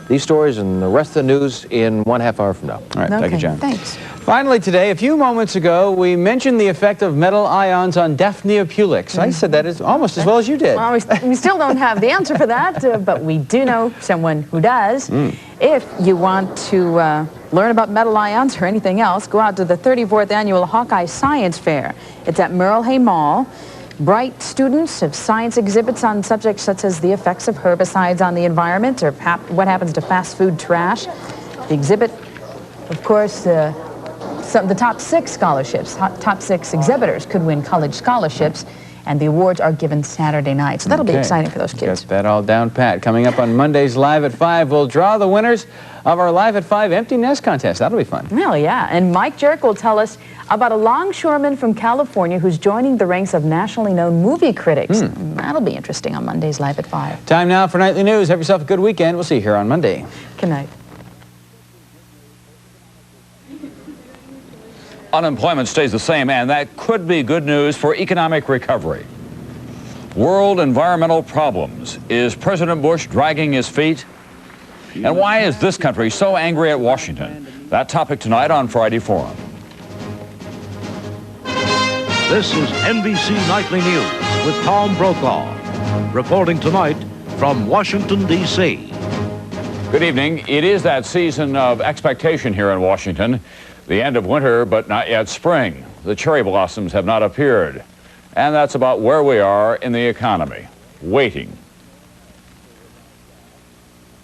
These stories and the rest of the news in 1/2 hour from now. All right, okay, thank you, John. Thanks. Finally today, a few moments ago, we mentioned the effect of metal ions on Daphnia pulex. I said that almost as well as you did. Well, we still don't have the answer for that, but we do know someone who does. If you want to learn about metal ions or anything else, go out to the 34th Annual Hawkeye Science Fair. It's at Merrill Hay Mall. Bright students have science exhibits on subjects such as the effects of herbicides on the environment or what happens to fast food trash. The exhibit, of course, the top 6 scholarships, top 6 exhibitors could win college scholarships, and the awards are given Saturday night. So that'll be exciting for those kids. Got that all down pat. Coming up on Monday's Live at 5, we'll draw the winners of our Live at 5 Empty Nest contest. That'll be fun. Well, yeah. And Mike Jerk will tell us about a longshoreman from California who's joining the ranks of nationally known movie critics. That'll be interesting on Monday's Live at 5. Time now for Nightly News. Have yourself a good weekend. We'll see you here on Monday. Good night. Unemployment stays the same, and that could be good news for economic recovery. World environmental problems. Is President Bush dragging his feet? And why is this country so angry at Washington? That topic tonight on Friday Forum. This is NBC Nightly News with Tom Brokaw, reporting tonight from Washington, D.C. Good evening. It is that season of expectation here in Washington. The end of winter, but not yet spring. The cherry blossoms have not appeared. And that's about where we are in the economy, waiting.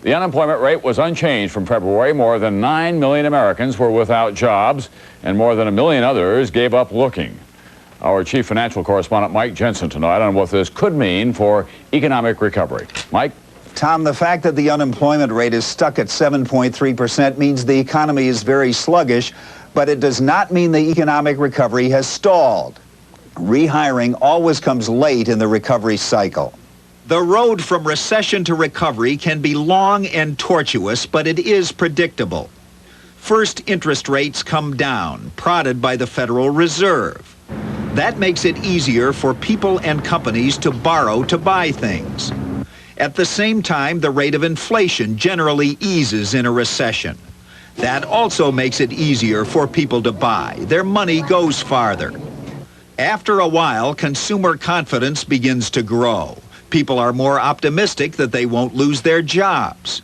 The unemployment rate was unchanged from February. More than 9 million Americans were without jobs, and more than 1 million others gave up looking. Our chief financial correspondent, Mike Jensen, tonight on what this could mean for economic recovery. Mike? Tom, the fact that the unemployment rate is stuck at 7.3% means the economy is very sluggish, but it does not mean the economic recovery has stalled. Rehiring always comes late in the recovery cycle. The road from recession to recovery can be long and tortuous, but it is predictable. First, interest rates come down, prodded by the Federal Reserve. That makes it easier for people and companies to borrow to buy things. At the same time, the rate of inflation generally eases in a recession. That also makes it easier for people to buy. Their money goes farther. After a while, consumer confidence begins to grow. People are more optimistic that they won't lose their jobs.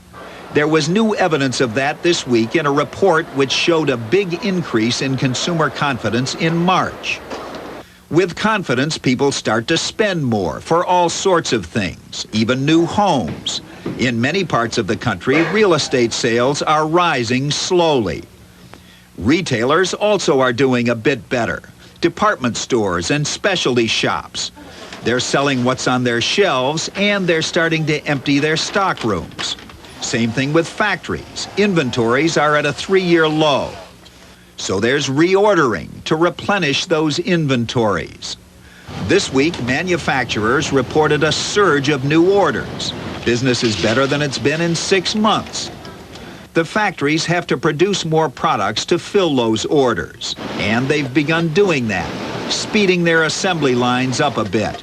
There was new evidence of that this week in a report which showed a big increase in consumer confidence in March. With confidence, people start to spend more for all sorts of things, even new homes. In many parts of the country, real estate sales are rising slowly. Retailers also are doing a bit better. Department stores and specialty shops. They're selling what's on their shelves, and they're starting to empty their stock rooms. Same thing with factories. Inventories are at a 3-year low. So there's reordering to replenish those inventories. This week, manufacturers reported a surge of new orders. Business is better than it's been in 6 months. The factories have to produce more products to fill those orders, and they've begun doing that, speeding their assembly lines up a bit.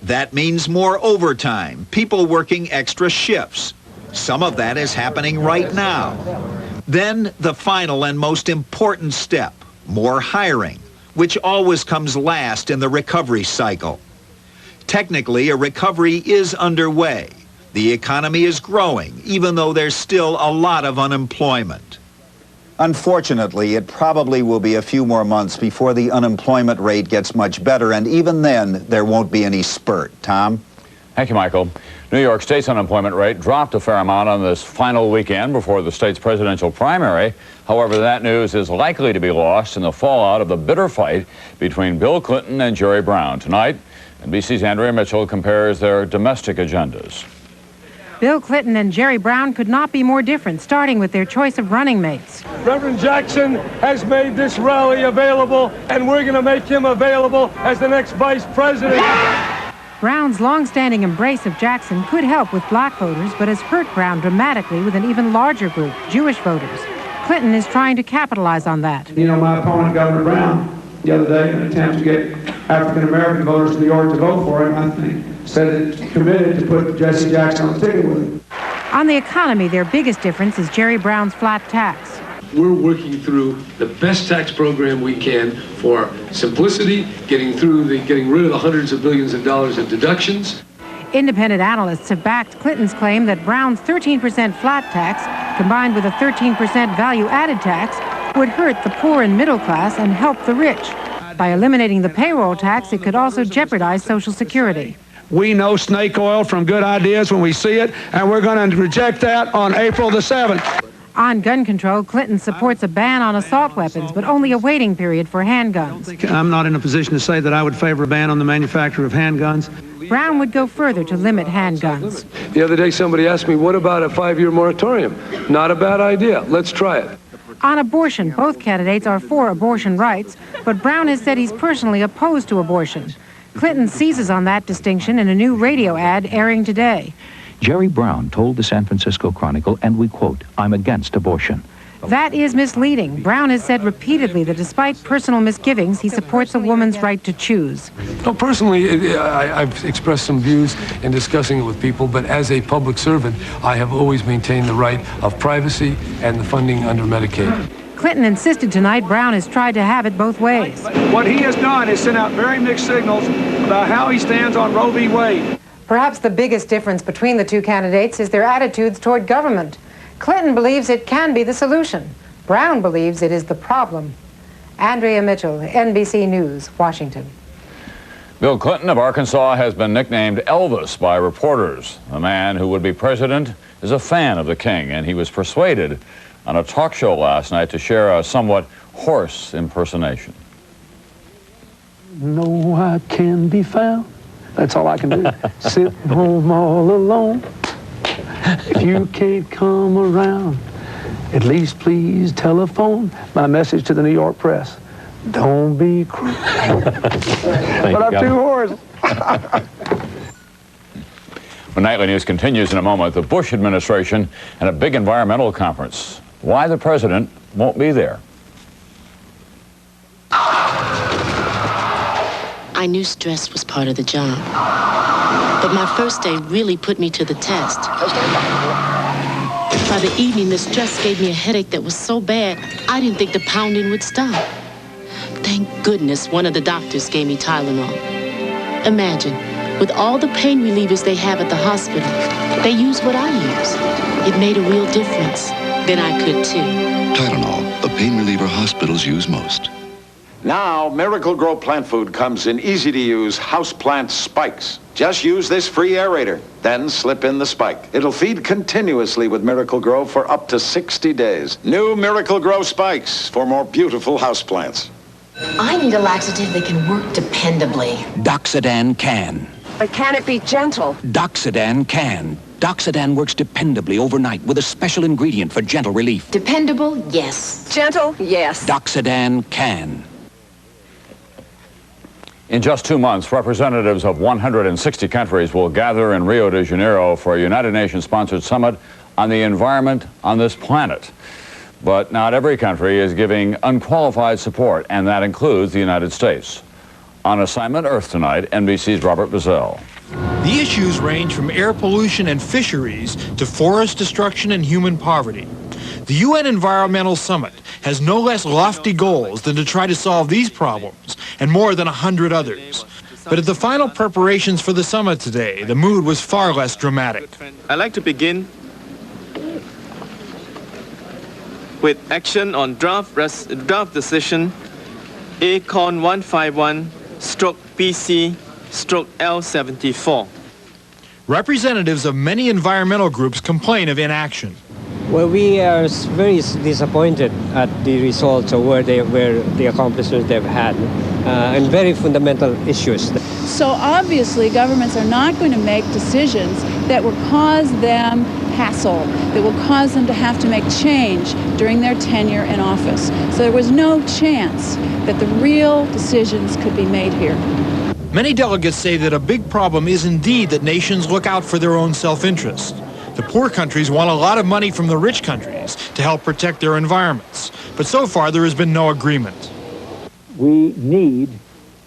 That means more overtime, people working extra shifts. Some of that is happening right now. Then the final and most important step, more hiring, which always comes last in the recovery cycle. Technically, a recovery is underway. The economy is growing, even though there's still a lot of unemployment. Unfortunately, it probably will be a few more months before the unemployment rate gets much better, and even then, there won't be any spurt. Tom? Thank you, Michael. New York State's unemployment rate dropped a fair amount on this final weekend before the state's presidential primary. However, that news is likely to be lost in the fallout of the bitter fight between Bill Clinton and Jerry Brown. Tonight, NBC's Andrea Mitchell compares their domestic agendas. Bill Clinton and Jerry Brown could not be more different, starting with their choice of running mates. Reverend Jackson has made this rally available, and we're going to make him available as the next vice president. Brown's long-standing embrace of Jackson could help with black voters, but has hurt Brown dramatically with an even larger group, Jewish voters. Clinton is trying to capitalize on that. You know, my opponent, Governor Brown, the other day, in an attempt to get African-American voters in New York to vote for him, I think, said it's committed to put Jesse Jackson on the ticket with him. On the economy, their biggest difference is Jerry Brown's flat tax. We're working through the best tax program we can for simplicity, getting rid of the hundreds of billions of dollars of deductions. Independent analysts have backed Clinton's claim that Brown's 13% flat tax, combined with a 13% value-added tax, would hurt the poor and middle class and help the rich. By eliminating the payroll tax, it could also jeopardize Social Security. We know snake oil from good ideas when we see it, and we're going to reject that on April the 7th. On gun control, Clinton supports a ban on assault weapons, but only a waiting period for handguns. I'm not in a position to say that I would favor a ban on the manufacture of handguns. Brown would go further to limit handguns. The other day somebody asked me, what about a 5-year moratorium? Not a bad idea. Let's try it. On abortion, both candidates are for abortion rights, but Brown has said he's personally opposed to abortion. Clinton seizes on that distinction in a new radio ad airing today. Jerry Brown told the San Francisco Chronicle, and we quote, "I'm against abortion." That is misleading. Brown has said repeatedly that despite personal misgivings, he supports a woman's right to choose. No, personally, I've expressed some views in discussing it with people, but as a public servant, I have always maintained the right of privacy and the funding under Medicaid. Clinton insisted tonight Brown has tried to have it both ways. What he has done is sent out very mixed signals about how he stands on Roe v. Wade. Perhaps the biggest difference between the two candidates is their attitudes toward government. Clinton believes it can be the solution. Brown believes it is the problem. Andrea Mitchell, NBC News, Washington. Bill Clinton of Arkansas has been nicknamed Elvis by reporters. The man who would be president is a fan of the king, and he was persuaded on a talk show last night to share a somewhat hoarse impersonation. No, I can be found. That's all I can do. Sitting home all alone. If you can't come around, at least please telephone. My message to the New York press. Don't be cruel. But I'm too hoarse. When Nightly News continues in a moment, the Bush administration and a big environmental conference. Why the president won't be there. I knew stress was part of the job. But my first day really put me to the test. By the evening, the stress gave me a headache that was so bad, I didn't think the pounding would stop. Thank goodness one of the doctors gave me Tylenol. Imagine, with all the pain relievers they have at the hospital, they use what I use. It made a real difference. Then I could too. Tylenol, the pain reliever hospitals use most. Now, Miracle-Gro plant food comes in easy-to-use houseplant spikes. Just use this free aerator, then slip in the spike. It'll feed continuously with Miracle-Gro for up to 60 days. New Miracle-Gro spikes for more beautiful houseplants. I need a laxative that can work dependably. Doxidan can. But can it be gentle? Doxidan can. Doxidan works dependably overnight with a special ingredient for gentle relief. Dependable, yes. Gentle, yes. Doxidan can. In just 2 months, representatives of 160 countries will gather in Rio de Janeiro for a United Nations-sponsored summit on the environment on this planet. But not every country is giving unqualified support, and that includes the United States. On assignment Earth tonight, NBC's Robert Bazell. The issues range from air pollution and fisheries to forest destruction and human poverty. The UN Environmental Summit has no less lofty goals than to try to solve these problems and more than 100 others. But at the final preparations for the summit today, the mood was far less dramatic. I'd like to begin with action on draft decision ACON 151/PC/L74. Representatives of many environmental groups complain of inaction. Well, we are very disappointed at the results of where the accomplishments they've had, and very fundamental issues. So obviously, governments are not going to make decisions that will cause them hassle, that will cause them to have to make change during their tenure in office. So there was no chance that the real decisions could be made here. Many delegates say that a big problem is indeed that nations look out for their own self-interest. The poor countries want a lot of money from the rich countries to help protect their environments. But so far, there has been no agreement. We need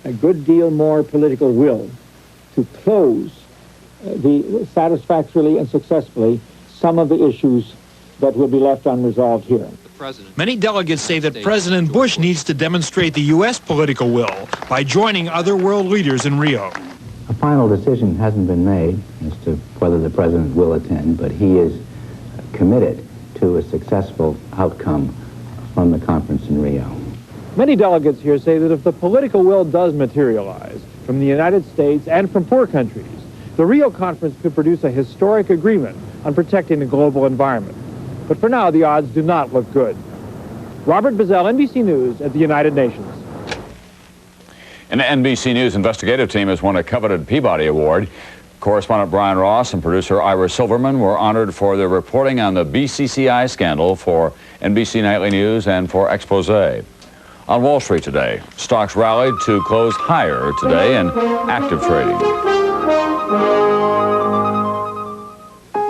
a good deal more political will to close satisfactorily and successfully some of the issues that will be left unresolved here. Many delegates say that President Bush needs to demonstrate the U.S. political will by joining other world leaders in Rio. A final decision hasn't been made as to whether the president will attend, but he is committed to a successful outcome from the conference in Rio. Many delegates here say that if the political will does materialize from the United States and from poor countries, the Rio conference could produce a historic agreement on protecting the global environment. But for now, the odds do not look good. Robert Bazell, NBC News at the United Nations. An NBC News investigative team has won a coveted Peabody Award. Correspondent Brian Ross and producer Ira Silverman were honored for their reporting on the BCCI scandal for NBC Nightly News and for Expose. On Wall Street today, stocks rallied to close higher today in active trading.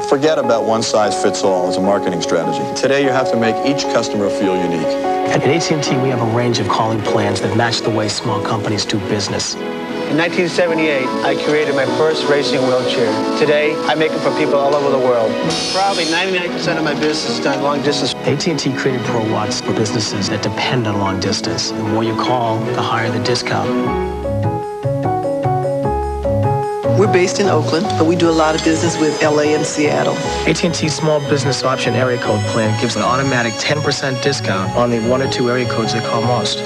Forget about one-size-fits-all as a marketing strategy. Today, you have to make each customer feel unique. At AT&T, we have a range of calling plans that match the way small companies do business. In 1978, I created my first racing wheelchair. Today, I make it for people all over the world. Probably 99% of my business is done long distance. AT&T created Pro Watts for businesses that depend on long distance. The more you call, the higher the discount. We're based in Oakland, but we do a lot of business with LA and Seattle. AT&T Small Business Option Area Code Plan gives an automatic 10% discount on the 1 or 2 area codes they call most.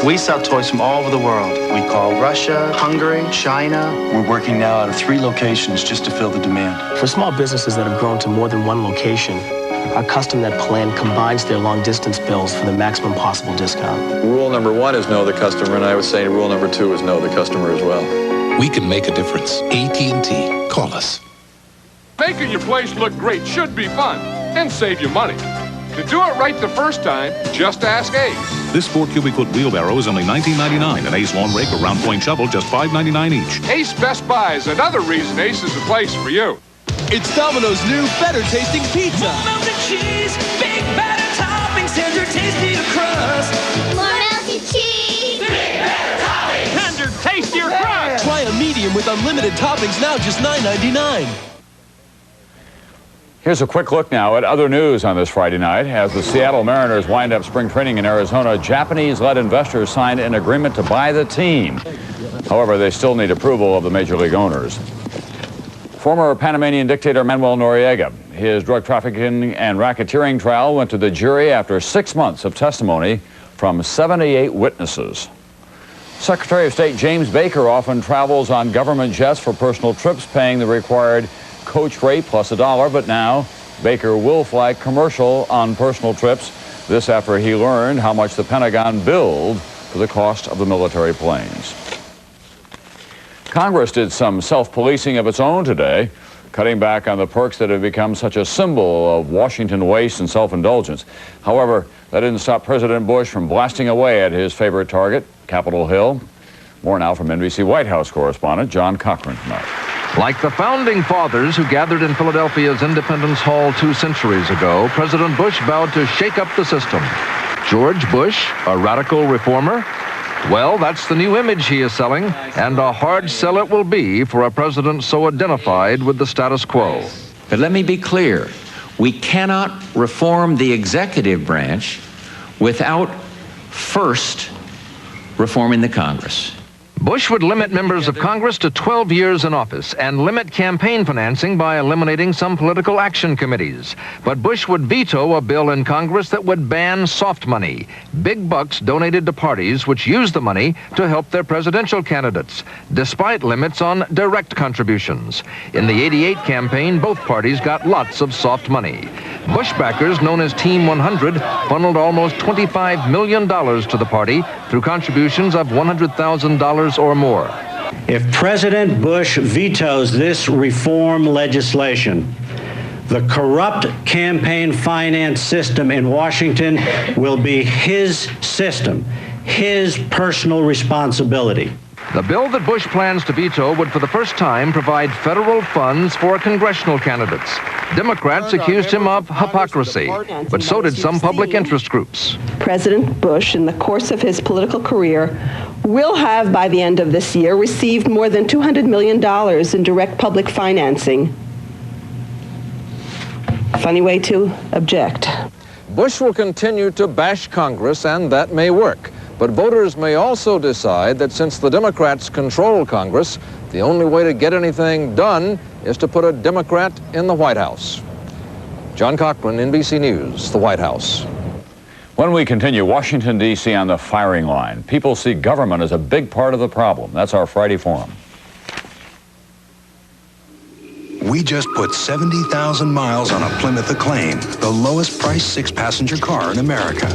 We sell toys from all over the world. We call Russia, Hungary, China. We're working now out of 3 locations just to fill the demand. For small businesses that have grown to more than 1 location, our custom net plan combines their long distance bills for the maximum possible discount. Rule number 1 is know the customer, and I would say rule number 2 is know the customer as well. We can make a difference. AT&T. Call us. Making your place look great should be fun and save you money. To do it right the first time, just ask Ace. This 4 cubic foot wheelbarrow is only $19.99. An Ace lawn rake or round point shovel, just $5.99 each. Ace Best Buy is another reason Ace is the place for you. It's Domino's new better tasting pizza. Melted cheese, big batter toppings, tender tastier crust. More melted cheese, big batter toppings, tender tastier crust. Try a medium with unlimited toppings now just $9.99. Here's a quick look now at other news on this Friday night. As the Seattle Mariners wind up spring training in Arizona, Japanese-led investors signed an agreement to buy the team. However, they still need approval of the major league owners. Former Panamanian dictator Manuel Noriega. His drug trafficking and racketeering trial went to the jury after 6 months of testimony from 78 witnesses. Secretary of State James Baker often travels on government jets for personal trips, paying the required coach rate plus $1, but now Baker will fly commercial on personal trips. This after he learned how much the Pentagon billed for the cost of the military planes. Congress did some self-policing of its own today, cutting back on the perks that have become such a symbol of Washington waste and self-indulgence. However, that didn't stop President Bush from blasting away at his favorite target, Capitol Hill. More now from NBC White House correspondent John Cochran tonight. Like the founding fathers who gathered in Philadelphia's Independence Hall 2 centuries ago, President Bush vowed to shake up the system. George Bush, a radical reformer? Well, that's the new image he is selling, and a hard sell it will be for a president so identified with the status quo. But let me be clear. We cannot reform the executive branch without first reforming the Congress. Bush would limit members of Congress to 12 years in office and limit campaign financing by eliminating some political action committees. But Bush would veto a bill in Congress that would ban soft money, big bucks donated to parties which use the money to help their presidential candidates, despite limits on direct contributions. In the '88 campaign, both parties got lots of soft money. Bush backers, known as Team 100, funneled almost $25 million to the party through contributions of $100,000 or more. If President Bush vetoes this reform legislation, the corrupt campaign finance system in Washington will be his system, his personal responsibility. The bill that Bush plans to veto would for the first time provide federal funds for congressional candidates. Democrats accused him of hypocrisy, but so did some public interest groups. President Bush, in the course of his political career, will have, by the end of this year, received more than $200 million in direct public financing funny way to object. Bush will continue to bash Congress, and that may work. But voters may also decide that since the Democrats control Congress, the only way to get anything done is to put a Democrat in the White House. John Cochran, NBC News, the White House. When we continue, Washington, D.C. on the firing line. People see government as a big part of the problem. That's our Friday Forum. We just put 70,000 miles on a Plymouth Acclaim, the lowest priced 6-passenger car in America.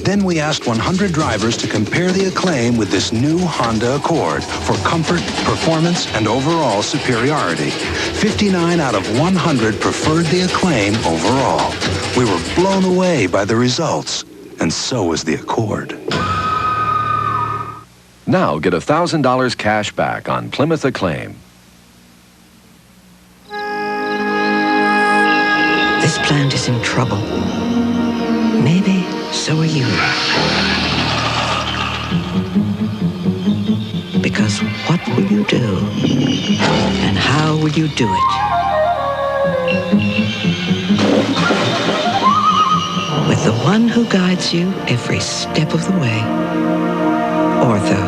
Then we asked 100 drivers to compare the Acclaim with this new Honda Accord for comfort, performance, and overall superiority. 59 out of 100 preferred the Acclaim overall. We were blown away by the results, and so was the Accord. Now get $1,000 cash back on Plymouth Acclaim. This plant is in trouble. Maybe so are you. Because what will you do? And how will you do it? With the one who guides you every step of the way. Ortho.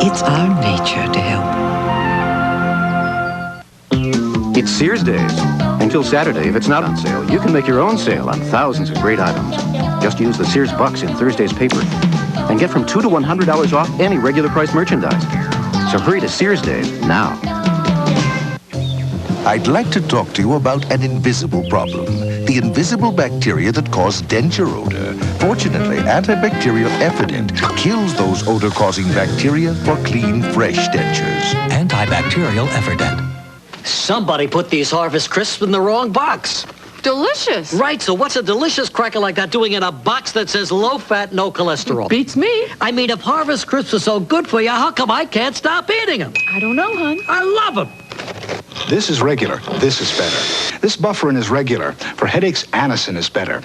It's our nature to help. It's Sears Days. Until Saturday, if it's not on sale, you can make your own sale on thousands of great items. Just use the Sears Bucks in Thursday's paper and get from $2 to $100 off any regular price merchandise. So hurry to Sears Days now. I'd like to talk to you about an invisible problem. The invisible bacteria that cause denture odor. Fortunately, antibacterial Effident kills those odor-causing bacteria for clean, fresh dentures. Antibacterial Effident. Somebody put these Harvest Crisps in the wrong box. Delicious. Right, so what's a delicious cracker like that doing in a box that says low fat, no cholesterol? Beats me. I mean, if Harvest Crisps are so good for you, how come I can't stop eating them? I don't know, hon. I love them. This is regular. This is better. This Bufferin is regular. For headaches, Anacin is better.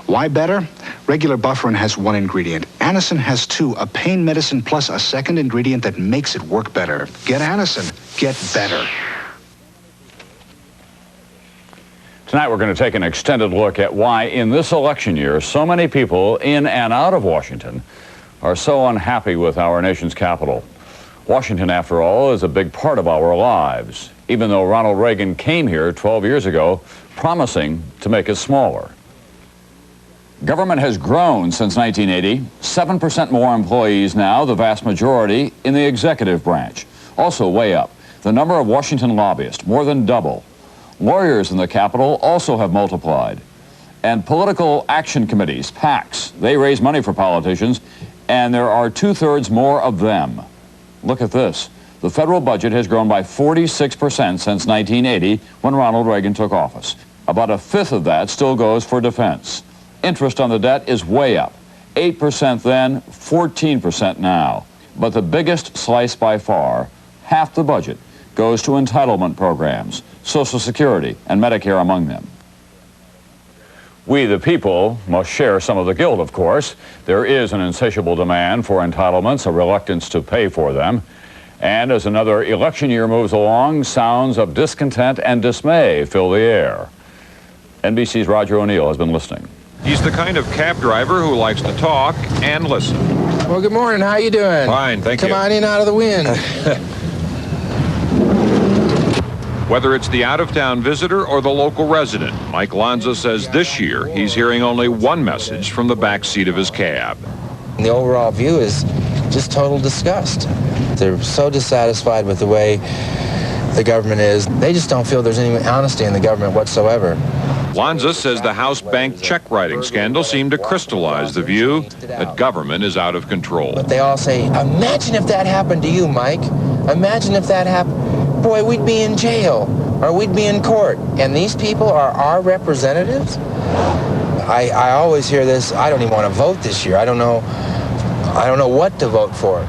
Why better? Regular Bufferin has one ingredient. Anacin has two, a pain medicine plus a second ingredient that makes it work better. Get Anacin. Get better. Tonight we're going to take an extended look at why in this election year so many people in and out of Washington are so unhappy with our nation's capital. Washington, after all, is a big part of our lives, even though Ronald Reagan came here 12 years ago promising to make it smaller. Government has grown since 1980, 7% more employees now, the vast majority in the executive branch. Also way up, the number of Washington lobbyists, more than double. Lawyers in the Capitol also have multiplied. And political action committees, PACs, they raise money for politicians, and there are 2/3 more of them. Look at this. The federal budget has grown by 46% since 1980, when Ronald Reagan took office. About 1/5 of that still goes for defense. Interest on the debt is way up. 8% then, 14% now. But the biggest slice by far, half the budget, goes to entitlement programs, Social Security and Medicare among them. We, the people, must share some of the guilt, of course. There is an insatiable demand for entitlements, a reluctance to pay for them. And as another election year moves along, sounds of discontent and dismay fill the air. NBC's Roger O'Neill has been listening. He's the kind of cab driver who likes to talk and listen. Well, good morning. How you doing? Fine, thank you. Come on in out of the wind. Whether it's the out-of-town visitor or the local resident, Mike Lanza says this year he's hearing only one message from the back seat of his cab. The overall view is just total disgust. They're so dissatisfied with the way the government is. They just don't feel there's any honesty in the government whatsoever. Lanza says the House bank check-writing scandal seemed to crystallize the view that government is out of control. But they all say, imagine if that happened to you, Mike. Imagine if that happened. Boy, we'd be in jail, or we'd be in court. And these people are our representatives? I always hear this, I don't even want to vote this year. I don't know what to vote for.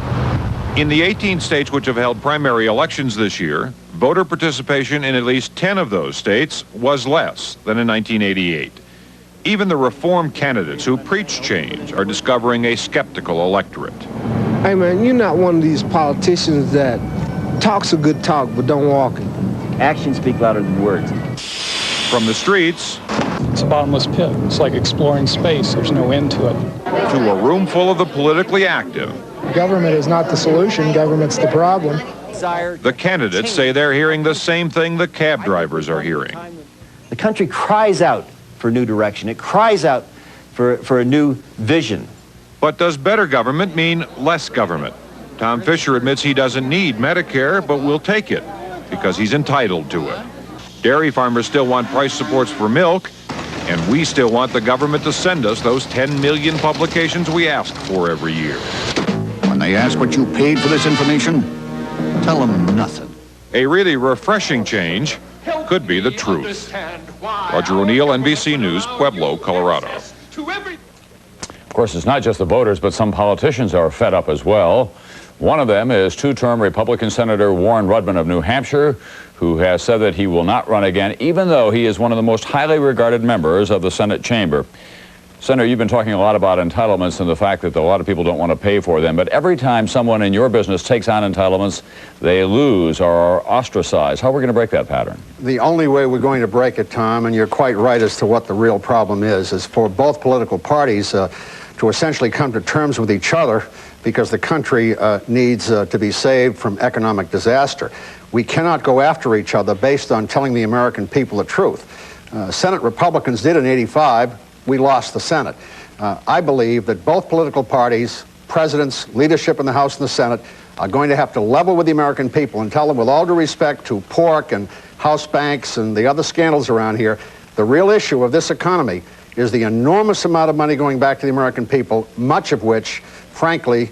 In the 18 states which have held primary elections this year, voter participation in at least 10 of those states was less than in 1988. Even the reform candidates who preach change are discovering a skeptical electorate. Hey man, you're not one of these politicians that talk's a good talk, but don't walk it. Actions speak louder than words. From the streets It's a bottomless pit. It's like exploring space. There's no end to it. To a room full of the politically active. Government is not the solution. Government's the problem. The candidates say they're hearing the same thing the cab drivers are hearing. The country cries out for new direction. It cries out for a new vision. But does better government mean less government? Tom Fisher admits he doesn't need Medicare, but will take it because he's entitled to it. Dairy farmers still want price supports for milk, and we still want the government to send us those 10 million publications we ask for every year. When they ask what you paid for this information, tell them nothing. A really refreshing change could be the truth. Roger O'Neill, NBC News, Pueblo, Colorado. Of course, it's not just the voters, but some politicians are fed up as well. One of them is two-term Republican Senator Warren Rudman of New Hampshire, who has said that he will not run again, even though he is one of the most highly regarded members of the Senate chamber. Senator, you've been talking a lot about entitlements and the fact that a lot of people don't want to pay for them, but every time someone in your business takes on entitlements, they lose or are ostracized. How are we going to break that pattern? The only way we're going to break it, Tom, and you're quite right as to what the real problem is for both political parties to essentially come to terms with each other because the country needs to be saved from economic disaster. We cannot go after each other based on telling the American people the truth. Senate Republicans did in '85. We lost the Senate. I believe that both political parties, presidents, leadership in the House and the Senate, are going to have to level with the American people and tell them, with all due respect to pork and house banks and the other scandals around here, the real issue of this economy is the enormous amount of money going back to the American people, much of which, frankly,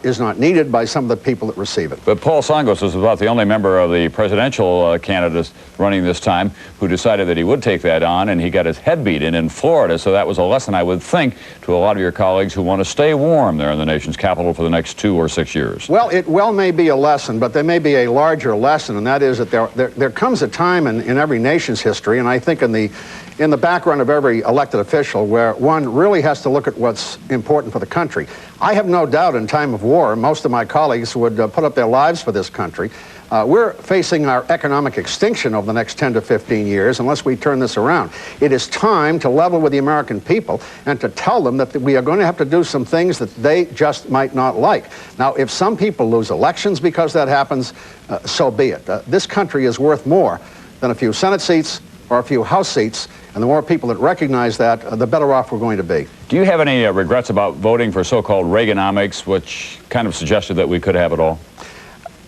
is not needed by some of the people that receive it. But Paul Tsongos was about the only member of the presidential candidates running this time who decided that he would take that on, and he got his head beat in Florida. So that was a lesson, I would think, to a lot of your colleagues who want to stay warm there in the nation's capital for the next 2 or 6 years. Well, it well may be a lesson, but there may be a larger lesson, and that is that there comes a time in every nation's history, and I think in the background of every elected official, where one really has to look at what's important for the country. I have no doubt in time of war, most of my colleagues would put up their lives for this country. We're facing our economic extinction over the next 10 to 15 years unless we turn this around. It is time to level with the American people and to tell them that we are going to have to do some things that they just might not like. Now, if some people lose elections because that happens, so be it. This country is worth more than a few Senate seats or a few House seats, and the more people that recognize that, the better off we're going to be. Do you have any regrets about voting for so-called Reaganomics, which kind of suggested that we could have it all?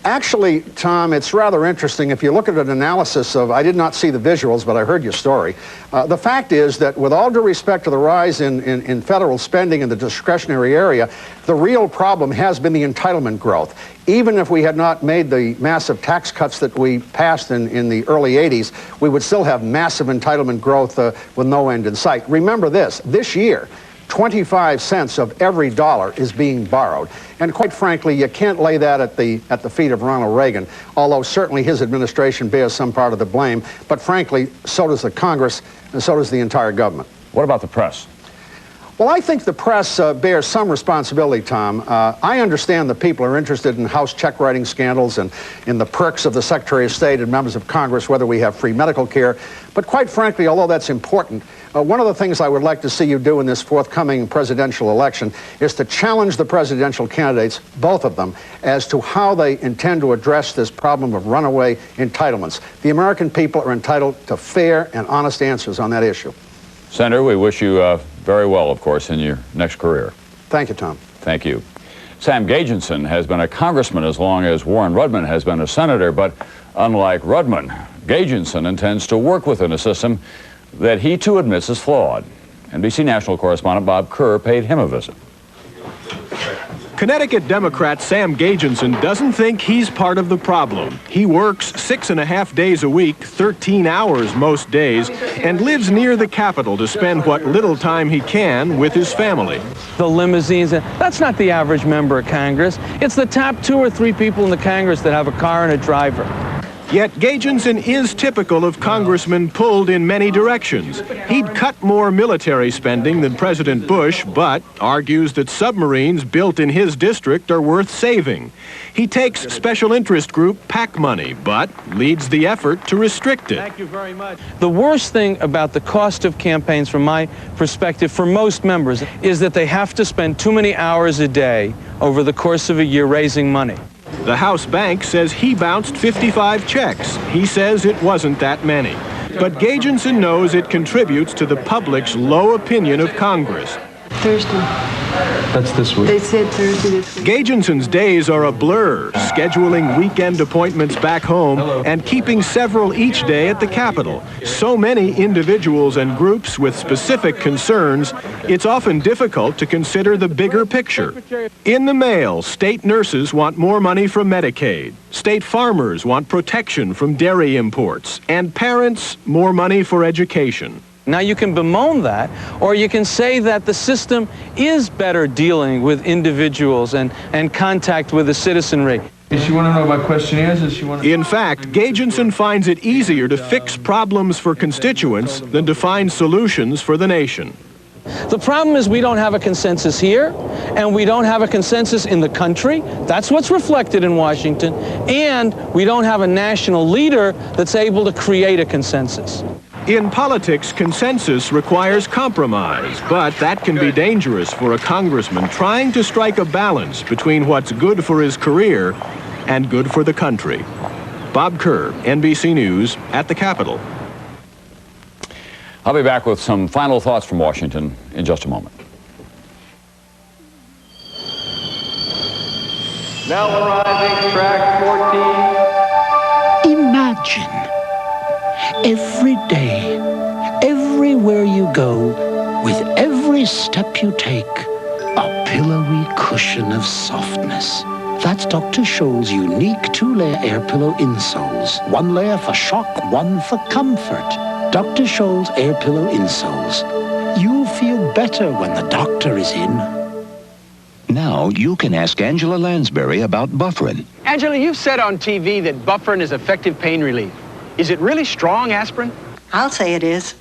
Actually, Tom, it's rather interesting. If you look at an analysis of, I did not see the visuals, but I heard your story. The fact is that with all due respect to the rise in federal spending in the discretionary area, the real problem has been the entitlement growth. Even if we had not made the massive tax cuts that we passed in the early 80s, we would still have massive entitlement growth with no end in sight. Remember this year, 25 cents of every dollar is being borrowed. And quite frankly, you can't lay that at the feet of Ronald Reagan, although certainly his administration bears some part of the blame. But frankly, so does the Congress, and so does the entire government. What about the press? Well, I think the press bears some responsibility, Tom. I understand that people are interested in House check-writing scandals and in the perks of the Secretary of State and members of Congress, whether we have free medical care. But quite frankly, although that's important, one of the things I would like to see you do in this forthcoming presidential election is to challenge the presidential candidates, both of them, as to how they intend to address this problem of runaway entitlements. The American people are entitled to fair and honest answers on that issue. Senator, we wish you very well, of course, in your next career. Thank you, Tom. Thank you. Sam Gagenson has been a congressman as long as Warren Rudman has been a senator, but unlike Rudman, Gagenson intends to work within a system that he too admits is flawed. NBC national correspondent Bob Kerr paid him a visit. Connecticut Democrat Sam Gagenson doesn't think he's part of the problem. He works 6.5 days a week, 13 hours most days, and lives near the Capitol to spend what little time he can with his family. The limousines, that's not the average member of Congress. It's the top 2 or 3 people in the Congress that have a car and a driver. Yet Gagenson is typical of congressmen pulled in many directions. He'd cut more military spending than President Bush, but argues that submarines built in his district are worth saving. He takes special interest group PAC money, but leads the effort to restrict it. Thank you very much. The worst thing about the cost of campaigns, from my perspective, for most members, is that they have to spend too many hours a day over the course of a year raising money. The House Bank says he bounced 55 checks. He says it wasn't that many. But Gagenson knows it contributes to the public's low opinion of Congress. Thursday. That's this week. They said Thursday this week. Gagenson's days are a blur, scheduling weekend appointments back home and keeping several each day at the Capitol. So many individuals and groups with specific concerns, it's often difficult to consider the bigger picture. In the mail, state nurses want more money from Medicaid. State farmers want protection from dairy imports. And parents, more money for education. Now you can bemoan that, or you can say that the system is better dealing with individuals and contact with the citizenry. Does she want to know about questionnaires? Does she want to... In fact, Gagenson finds it easier to fix problems for constituents than to find solutions for the nation. The problem is we don't have a consensus here, and we don't have a consensus in the country. That's what's reflected in Washington. And we don't have a national leader that's able to create a consensus. In politics, consensus requires compromise, but that can be dangerous for a congressman trying to strike a balance between what's good for his career and good for the country. Bob Kerr, NBC News, at the Capitol. I'll be back with some final thoughts from Washington in just a moment. Now arriving, track 14. Imagine every day, everywhere you go, with every step you take, a pillowy cushion of softness. That's Dr. Scholl's unique two-layer air pillow insoles. One layer for shock, one for comfort. Dr. Scholl's air pillow insoles. You'll feel better when the doctor is in. Now you can ask Angela Lansbury about Bufferin. Angela, you've said on TV that Bufferin is effective pain relief. Is it really strong aspirin? I'll say it is.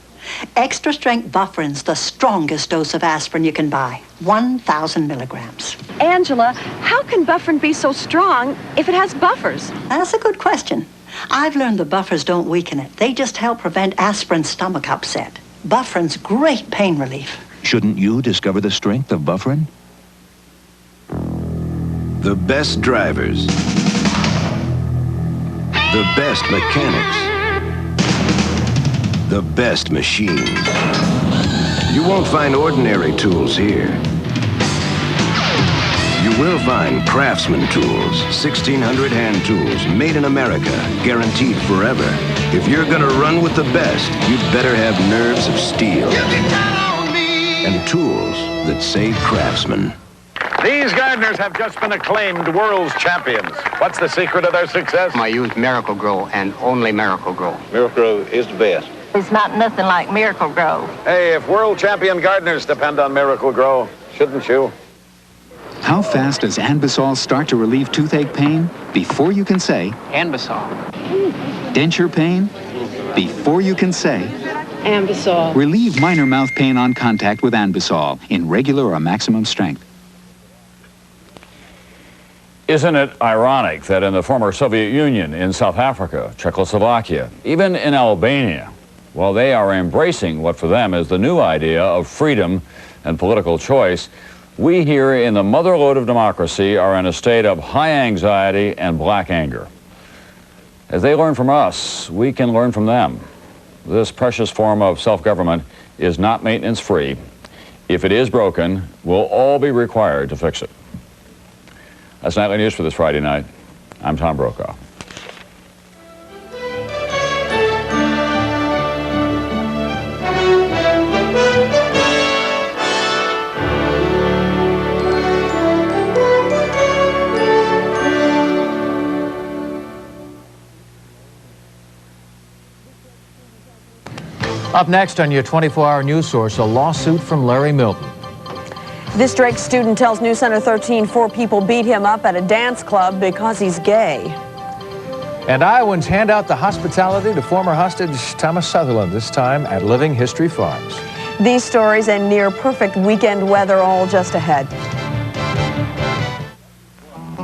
Extra strength Bufferin's the strongest dose of aspirin you can buy. 1,000 milligrams. Angela, how can Bufferin be so strong if it has buffers? That's a good question. I've learned the buffers don't weaken it. They just help prevent aspirin's stomach upset. Bufferin's great pain relief. Shouldn't you discover the strength of Bufferin? The best drivers. The best mechanics. The best machines. You won't find ordinary tools here. You will find Craftsman tools, 1,600 hand tools, made in America, guaranteed forever. If you're gonna run with the best, you'd better have nerves of steel. And tools that say Craftsman. These gardeners have just been acclaimed world's champions. What's the secret of their success? I use Miracle-Gro and only Miracle-Gro. Miracle-Gro is the best. It's not nothing like Miracle-Gro. Hey, if world champion gardeners depend on Miracle-Gro, shouldn't you? How fast does Anbesol start to relieve toothache pain? Before you can say... Anbesol. Denture pain? Before you can say... Anbesol. Relieve minor mouth pain on contact with Anbesol in regular or maximum strength. Isn't it ironic that in the former Soviet Union, in South Africa, Czechoslovakia, even in Albania, while they are embracing what for them is the new idea of freedom and political choice, we here in the motherlode of democracy are in a state of high anxiety and black anger. As they learn from us, we can learn from them. This precious form of self-government is not maintenance-free. If it is broken, we'll all be required to fix it. That's Nightly News for this Friday night. I'm Tom Brokaw. Up next on your 24-hour news source, a lawsuit from Larry Milton. This Drake student tells News Center 13 4 people beat him up at a dance club because he's gay. And Iowans hand out the hospitality to former hostage Thomas Sutherland, this time at Living History Farms. These stories and near-perfect weekend weather all just ahead.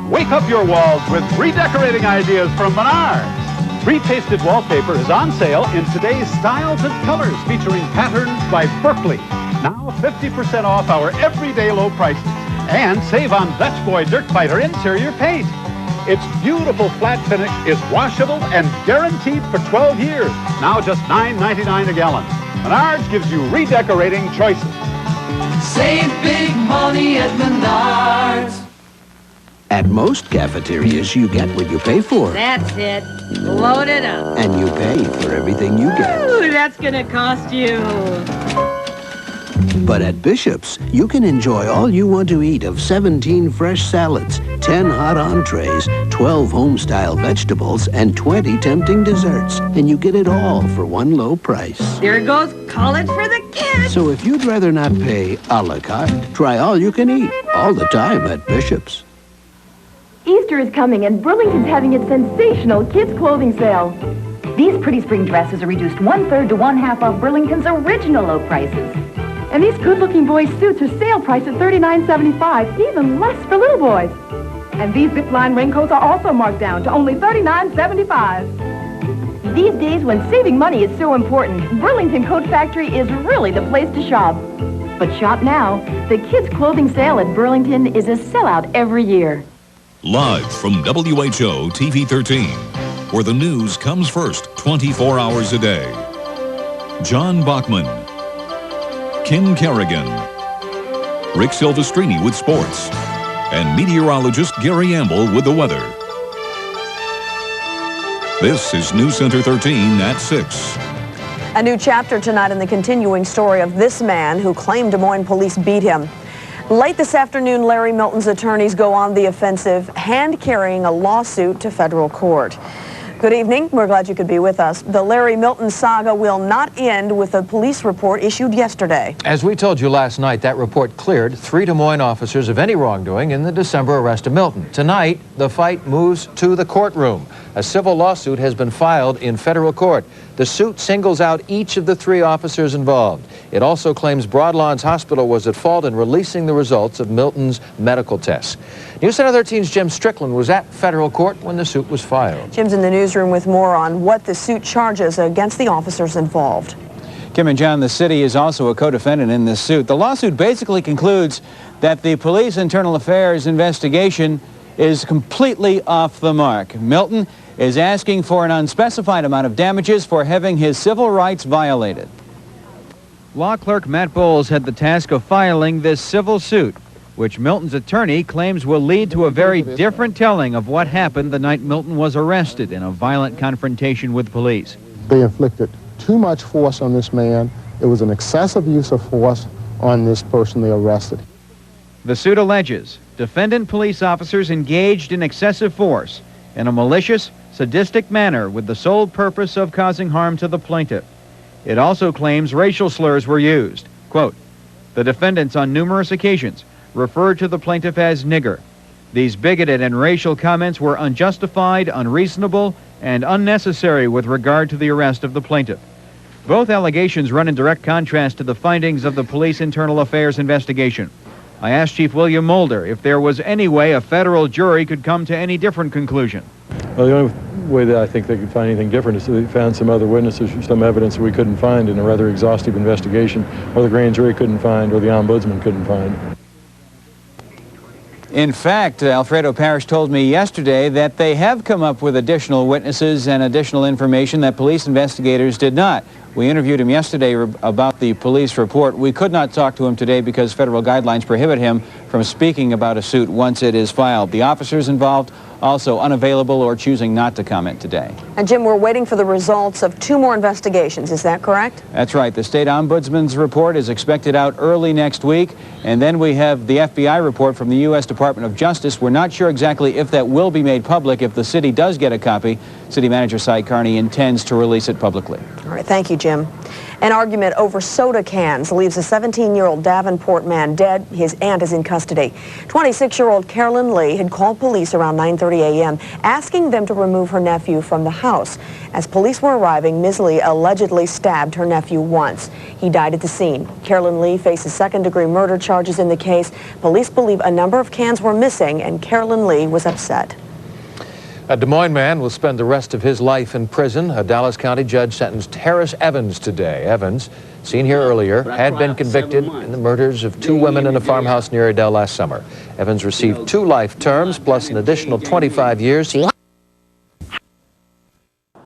Wake up your walls with redecorating ideas from Menards. Pre-pasted wallpaper is on sale in today's styles and colors, featuring patterns by Berkeley. Now 50% off our everyday low prices. And save on Dutch Boy Dirt Fighter interior paint. Its beautiful flat finish is washable and guaranteed for 12 years. Now just $9.99 a gallon. Menards gives you redecorating choices. Save big money at Menards. At most cafeterias, you get what you pay for. That's it. Load it up. And you pay for everything you get. Ooh, that's gonna cost you. But at Bishop's, you can enjoy all you want to eat of 17 fresh salads, 10 hot entrees, 12 home-style vegetables, and 20 tempting desserts. And you get it all for one low price. There goes college for the kids. So if you'd rather not pay a la carte, try all you can eat all the time at Bishop's. Easter is coming and Burlington's having its sensational kids' clothing sale. These pretty spring dresses are reduced 1/3 to 1/2 off Burlington's original low prices. And these good-looking boys' suits are sale priced at $39.75, even less for little boys. And these zip-line raincoats are also marked down to only $39.75. These days, when saving money is so important, Burlington Coat Factory is really the place to shop. But shop now. The kids' clothing sale at Burlington is a sellout every year. Live from WHO TV 13, where the news comes first 24 hours a day. John Bachman, Kim Kerrigan, Rick Silvestrini with sports, and meteorologist Gary Amble with the weather. This is News Center 13 at 6. A new chapter tonight in the continuing story of this man who claimed Des Moines police beat him. Late this afternoon, Larry Milton's attorneys go on the offensive, hand-carrying a lawsuit to federal court. Good evening. We're glad you could be with us. The Larry Milton saga will not end with a police report issued yesterday. As we told you last night, that report cleared 3 Des Moines officers of any wrongdoing in the December arrest of Milton. Tonight, the fight moves to the courtroom. A civil lawsuit has been filed in federal court. The suit singles out each of the 3 officers involved. It also claims Broadlawns Hospital was at fault in releasing the results of Milton's medical tests. News Center 13's Jim Strickland was at federal court when the suit was filed. Jim's in the newsroom with more on what the suit charges against the officers involved. Kim and John, the city is also a co-defendant in this suit. The lawsuit basically concludes that the police internal affairs investigation is completely off the mark. Milton is asking for an unspecified amount of damages for having his civil rights violated. Law clerk Matt Bowles had the task of filing this civil suit, which Milton's attorney claims will lead to a very different telling of what happened the night Milton was arrested in a violent confrontation with police. They inflicted too much force on this man. It was an excessive use of force on this person they arrested. The suit alleges defendant police officers engaged in excessive force in a malicious, sadistic manner with the sole purpose of causing harm to the plaintiff. It also claims racial slurs were used. Quote, the defendants on numerous occasions referred to the plaintiff as nigger. These bigoted and racial comments were unjustified, unreasonable, and unnecessary with regard to the arrest of the plaintiff. Both allegations run in direct contrast to the findings of the police internal affairs investigation. I asked Chief William Mulder if there was any way a federal jury could come to any different conclusion. Well, the only way that I think they could find anything different is that they found some other witnesses or some evidence that we couldn't find in a rather exhaustive investigation, or the grand jury couldn't find, or the ombudsman couldn't find. In fact, Alfredo Parrish told me yesterday that they have come up with additional witnesses and additional information that police investigators did not. We interviewed him yesterday about the police report. We could not talk to him today because federal guidelines prohibit him from speaking about a suit once it is filed. The officers involved also unavailable or choosing not to comment today. And Jim, we're waiting for the results of 2 more investigations. Is that correct? That's right. The state ombudsman's report is expected out early next week. And then we have the FBI report from the U.S. Department of Justice. We're not sure exactly if that will be made public. If the city does get a copy, City Manager Cy Carney intends to release it publicly. All right. Thank you, Jim. An argument over soda cans leaves a 17-year-old Davenport man dead. His aunt is in custody. 26-year-old Carolyn Lee had called police around 9:30 a.m. asking them to remove her nephew from the house. As police were arriving, Ms. Lee allegedly stabbed her nephew once. He died at the scene. Carolyn Lee faces second-degree murder charges in the case. Police believe a number of cans were missing, and Carolyn Lee was upset. A Des Moines man will spend the rest of his life in prison. A Dallas County judge sentenced Harris Evans today. Evans, seen here earlier, had been convicted in the murders of 2 women in a farmhouse near Adel last summer. Evans received 2 life terms plus an additional 25 years.